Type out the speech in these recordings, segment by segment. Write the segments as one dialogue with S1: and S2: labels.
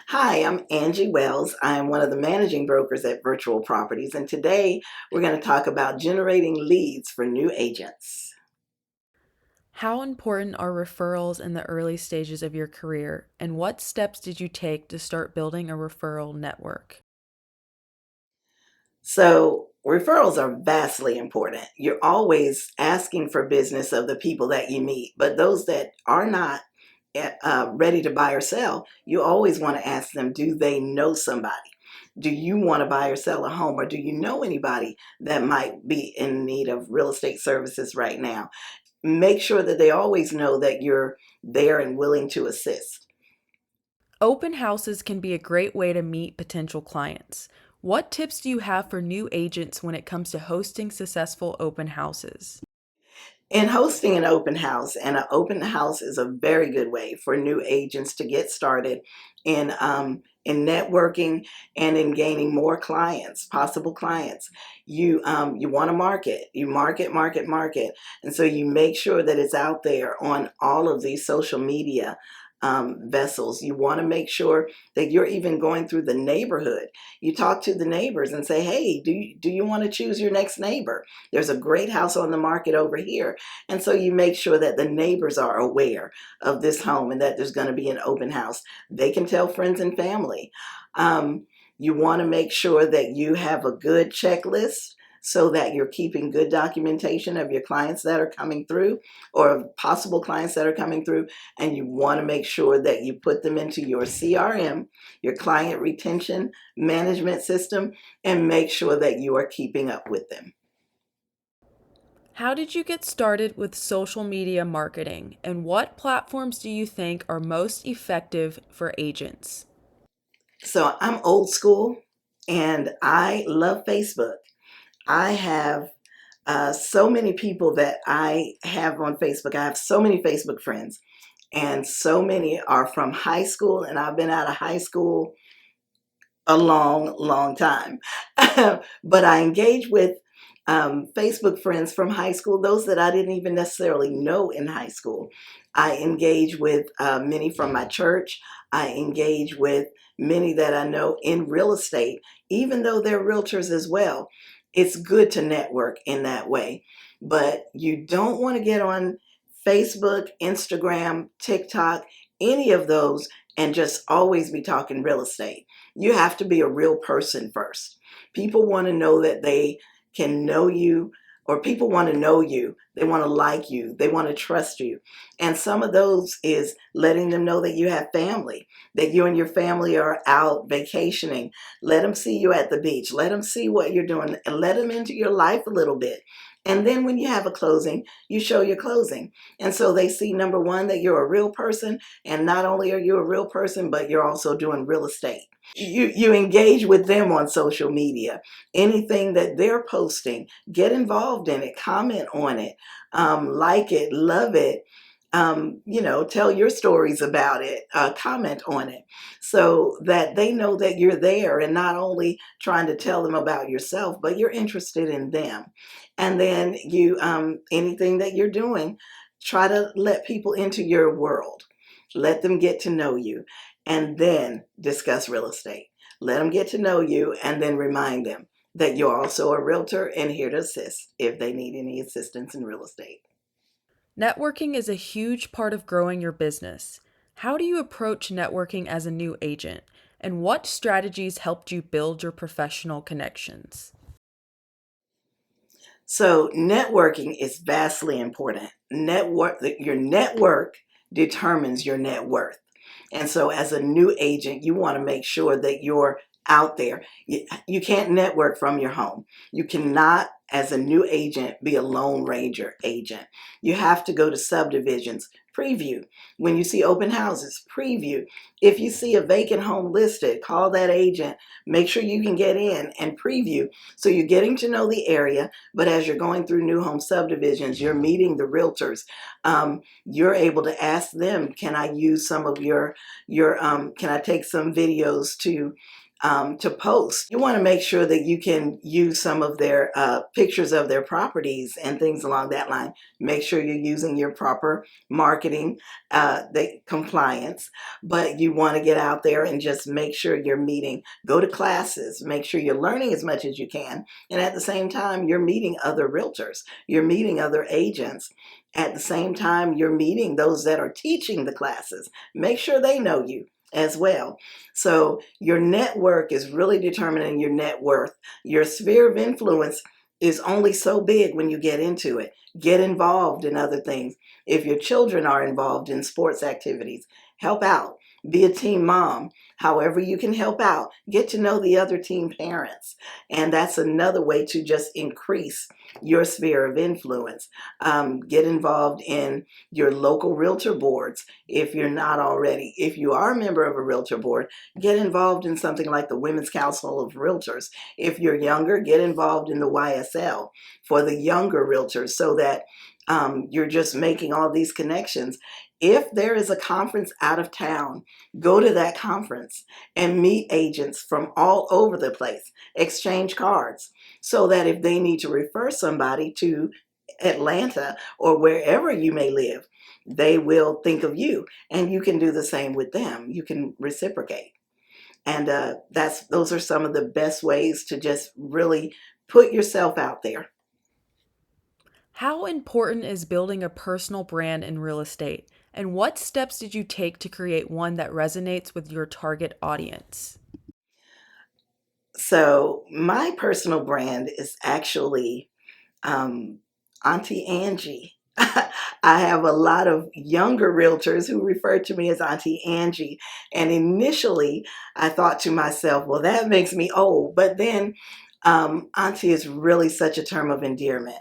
S1: Hi, I'm Angie Wells. I'm one of the managing brokers at Virtual Properties, and today we're going to talk about generating leads for new agents.
S2: How important are referrals in the early stages of your career, and what steps did you take to start building a referral network?
S1: So, referrals are vastly important. You're always asking for business of the people that you meet, but those that are not ready to buy or sell, you always want to ask them, do they know somebody? Do you want to buy or sell a home, or do you know anybody that might be in need of real estate services right now? Make sure that they always know that you're there and willing to assist.
S2: Open houses can be a great way to meet potential clients. What tips do you have for new agents when it comes to hosting successful open houses?
S1: In hosting an open house, and an open house is a very good way for new agents to get started in networking and in gaining more clients, possible clients. You want to market, you market, and so you make sure that it's out there on all of these social media vessels. You want to make sure that you're even going through the neighborhood. You talk to the neighbors and say, hey, do you want to choose your next neighbor? There's a great house on the market over here. And so you make sure that the neighbors are aware of this home and that there's going to be an open house. They can tell friends and family. You want to make sure that you have a good checklist so that you're keeping good documentation of your clients that are coming through, or possible clients that are coming through. And you want to make sure that you put them into your CRM, your client retention management system, and make sure that you are keeping up with them.
S2: How did you get started with social media marketing, and what platforms do you think are most effective for agents?
S1: So I'm old school and I love Facebook. I have so many people that I have on Facebook. I have so many Facebook friends, and so many are from high school, and I've been out of high school a long, long time. But I engage with Facebook friends from high school, those that I didn't even necessarily know in high school. I engage with many from my church. I engage with many that I know in real estate, even though they're realtors as well. It's good to network in that way. But you don't want to get on Facebook, Instagram, TikTok, any of those, and just always be talking real estate. You have to be a real person first. People want to know that they can know you, or people want to know you. They want to like you. They want to trust you. And some of those is letting them know that you have family, that you and your family are out vacationing. Let them see you at the beach. Let them see what you're doing and let them into your life a little bit. And then when you have a closing, you show your closing. And so they see, number one, that you're a real person. And not only are you a real person, but you're also doing real estate. You engage with them on social media. Anything that they're posting, get involved in it, comment on it, like it, love it. Tell your stories about it, comment on it, so that they know that you're there and not only trying to tell them about yourself, but you're interested in them. And then anything that you're doing, try to let people into your world. Let them get to know you, and then discuss real estate. Let them get to know you, and then remind them that you're also a realtor and here to assist if they need any assistance in real estate.
S2: Networking is a huge part of growing your business. How do you approach networking as a new agent? And what strategies helped you build your professional connections?
S1: So networking is vastly important. Your network determines your net worth. And so as a new agent, you want to make sure that you're out there. You can't network from your home. You cannot, as a new agent, be a Lone Ranger agent. You have to go to subdivisions, preview. When you see open houses, preview. If you see a vacant home listed, call that agent. Make sure you can get in and preview. So you're getting to know the area, but as you're going through new home subdivisions, you're meeting the realtors. You're able to ask them, can I use some of can I take some videos to to post. You want to make sure that you can use some of their pictures of their properties and things along that line. Make sure you're using your proper marketing, the compliance, but you want to get out there and just make sure you're meeting, go to classes, make sure you're learning as much as you can. And at the same time, you're meeting other realtors, you're meeting other agents. At the same time, you're meeting those that are teaching the classes. Make sure they know you as well. So your network is really determining your net worth. Your sphere of influence is only so big when you get into it. Get involved in other things. If your children are involved in sports activities, help out. Be a team mom. However you can help out. Get to know the other team parents. And that's another way to just increase your sphere of influence. Get involved in your local realtor boards if you're not already. If you are a member of a realtor board, get involved in something like the Women's Council of Realtors. If you're younger, get involved in the YSL for the younger realtors so that you're just making all these connections. If there is a conference out of town, go to that conference and meet agents from all over the place. Exchange cards so that if they need to refer somebody to Atlanta or wherever you may live, they will think of you, and you can do the same with them. You can reciprocate. And those are some of the best ways to just really put yourself out there.
S2: How important is building a personal brand in real estate? And what steps did you take to create one that resonates with your target audience?
S1: So my personal brand is actually um, Auntie Angie. I have a lot of younger realtors who refer to me as Auntie Angie. And initially, I thought to myself, well, that makes me old. But then, Auntie is really such a term of endearment.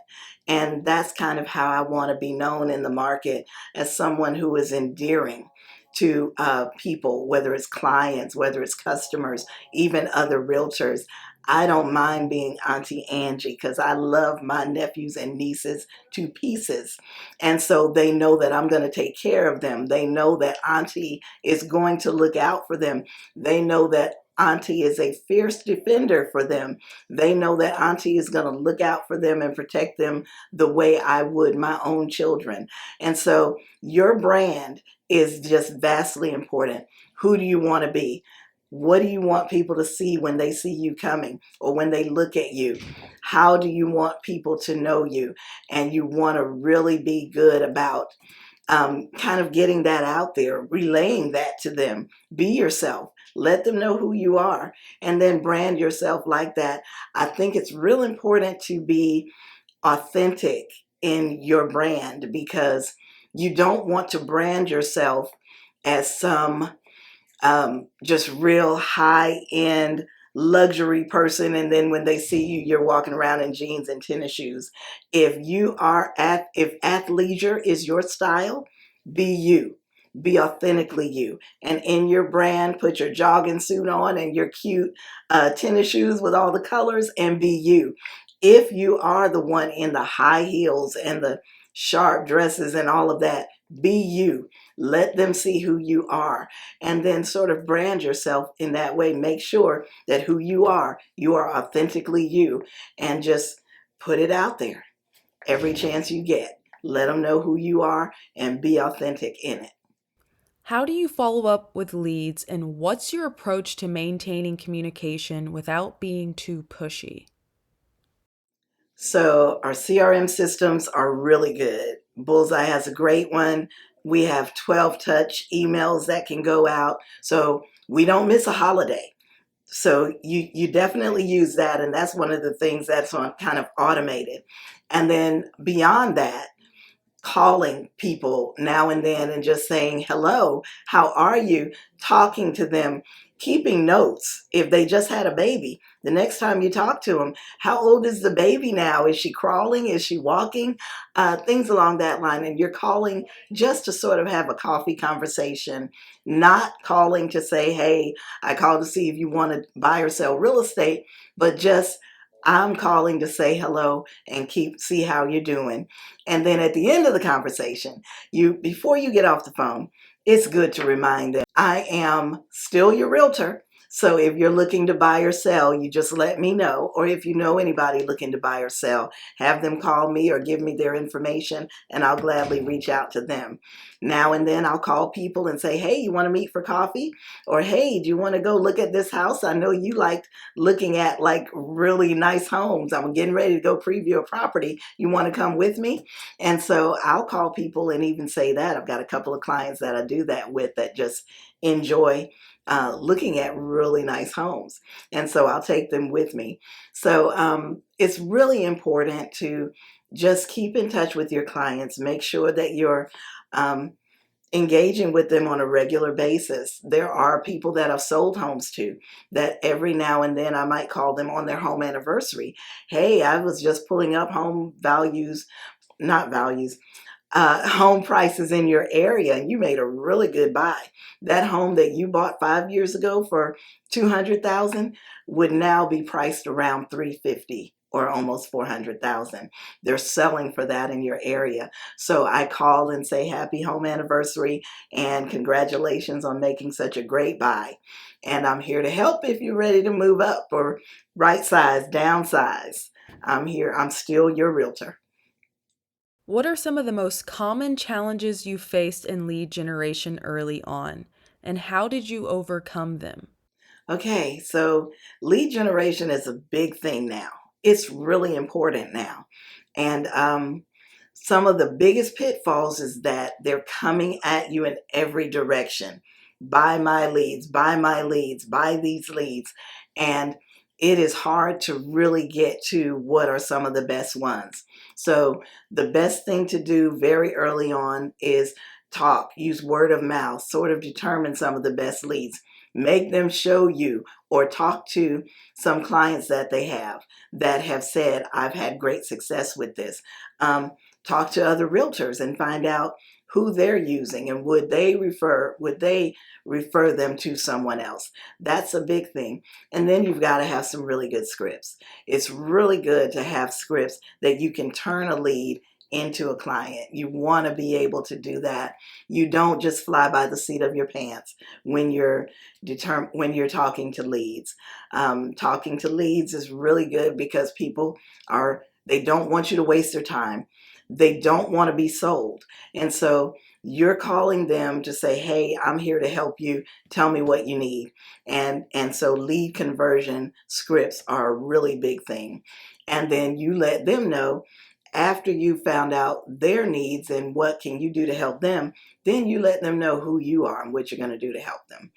S1: And that's kind of how I want to be known in the market, as someone who is endearing to people, whether it's clients, whether it's customers, even other realtors. I don't mind being Auntie Angie because I love my nephews and nieces to pieces. And so they know that I'm going to take care of them. They know that Auntie is going to look out for them. They know that Auntie is a fierce defender for them. They know that Auntie is going to look out for them and protect them the way I would my own children. And so your brand is just vastly important. Who do you want to be? What do you want people to see when they see you coming or when they look at you? How do you want people to know you? And you want to really be good about kind of getting that out there, relaying that to them. Be yourself. Let them know who you are, and then brand yourself like that. I think it's real important to be authentic in your brand because you don't want to brand yourself as some just real high end luxury person, and then when they see you, you're walking around in jeans and tennis shoes. If athleisure is your style, be you. Be authentically you. And in your brand, put your jogging suit on and your cute tennis shoes with all the colors and be you. If you are the one in the high heels and the sharp dresses and all of that, be you. Let them see who you are and then sort of brand yourself in that way. Make sure that who you are authentically you, and just put it out there every chance you get. Let them know who you are and be authentic in it.
S2: How do you follow up with leads, and what's your approach to maintaining communication without being too pushy?
S1: So our CRM systems are really good. Bullseye has a great one. We have 12 touch emails that can go out. So we don't miss a holiday. So you definitely use that. And that's one of the things that's on kind of automated. And then beyond that, calling people now and then and just saying, hello, how are you? Talking to them, keeping notes. If they just had a baby, the next time you talk to them, how old is the baby now? Is she crawling? Is she walking? Things along that line. And you're calling just to sort of have a coffee conversation, not calling to say, hey, I called to see if you want to buy or sell real estate, but just I'm calling to say hello and see how you're doing. And then at the end of the conversation, before you get off the phone, it's good to remind them, I am still your realtor, So if you're looking to buy or sell, you just let me know. Or if you know anybody looking to buy or sell, have them call me or give me their information, and I'll gladly reach out to them. Now and then I'll call people and say, hey, you want to meet for coffee? Or hey, do you want to go look at this house? I know you liked looking at like really nice homes. I'm getting ready to go preview a property. You want to come with me? And so I'll call people and even say that. I've got a couple of clients that I do that with that just enjoy looking at really nice homes. And so I'll take them with me. So it's really important to just keep in touch with your clients. Make sure that you're um, engaging with them on a regular basis. There are people that I've sold homes to that every now and then I might call them on their home anniversary. Hey, I was just pulling up home values, not values, home prices in your area, and you made a really good buy. That home that you bought 5 years ago for 200,000 would now be priced around 350 or almost 400,000. They're selling for that in your area. So I call and say happy home anniversary and congratulations on making such a great buy. And I'm here to help if you're ready to move up or right size, downsize. I'm here. I'm still your realtor.
S2: What are some of the most common challenges you faced in lead generation early on, and how did you overcome them?
S1: Okay, so lead generation is a big thing now. It's really important now. And some of the biggest pitfalls is that they're coming at you in every direction. Buy my leads, buy my leads, buy these leads. And it is hard to really get to what are some of the best ones. So the best thing to do very early on is talk, use word of mouth, sort of determine some of the best leads. Make them show you or talk to some clients that have said, I've had great success with this. Talk to other realtors and find out who they're using and would they refer them to someone else. That's a big thing. And then you've got to have some really good scripts. It's really good to have scripts that you can turn a lead into a client. You want to be able to do that. You don't just fly by the seat of your pants when you're talking to leads. Talking to leads is really good because they don't want you to waste their time. They don't want to be sold. And so you're calling them to say, hey, I'm here to help you. Tell me what you need. And so lead conversion scripts are a really big thing. And then you let them know after you found out their needs and what can you do to help them, then you let them know who you are and what you're going to do to help them.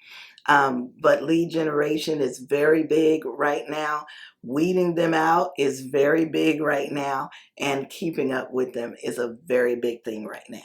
S1: But lead generation is very big right now. Weeding them out is very big right now. And keeping up with them is a very big thing right now.